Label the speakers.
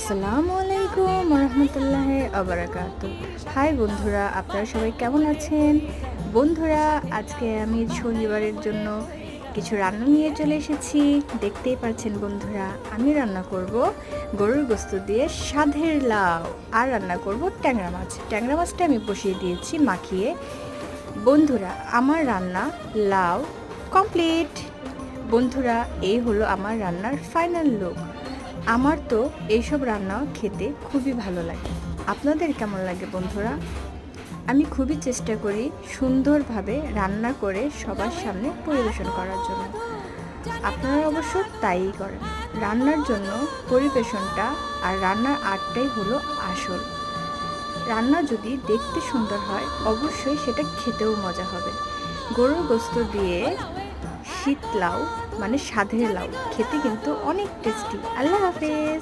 Speaker 1: আসসালামু আলাইকুম রহমতুল্লাহ আবরাকাতু। হাই বন্ধুরা, আপনারা সবাই কেমন আছেন? বন্ধুরা, আজকে আমি শনিবারের জন্য কিছু রান্না নিয়ে চলে এসেছি। দেখতেই পাচ্ছেন বন্ধুরা, আমি রান্না করব গরুর গোস্ত দিয়ে সাধের লাউ, আর রান্না করব ট্যাংরা মাছ। ট্যাংরা মাছটা আমি বসিয়ে দিয়েছি মাখিয়ে। বন্ধুরা, আমার রান্না লাউ কমপ্লিট। বন্ধুরা, এই হলো আমার রান্নার ফাইনাল লুক। আমার তো এইসব রান্না খেতে খুবই ভালো লাগে। আপনাদের কেমন লাগে বন্ধুরা? আমি খুবই চেষ্টা করি সুন্দরভাবে রান্না করে সবার সামনে পরিবেশন করার জন্য। আপনারা অবশ্য তাইই করেন। রান্নার জন্য পরিবেশনটা আর রান্নার আর্টটাই হলো আসল। রান্না যদি দেখতে সুন্দর হয়, অবশ্যই সেটা খেতেও মজা হবে। গরুর গোস্ত দিয়ে শীত লাউ মানে সাধের লাউ খেতে কিন্তু অনেক টেস্টি। আল্লাহ হাফেজ।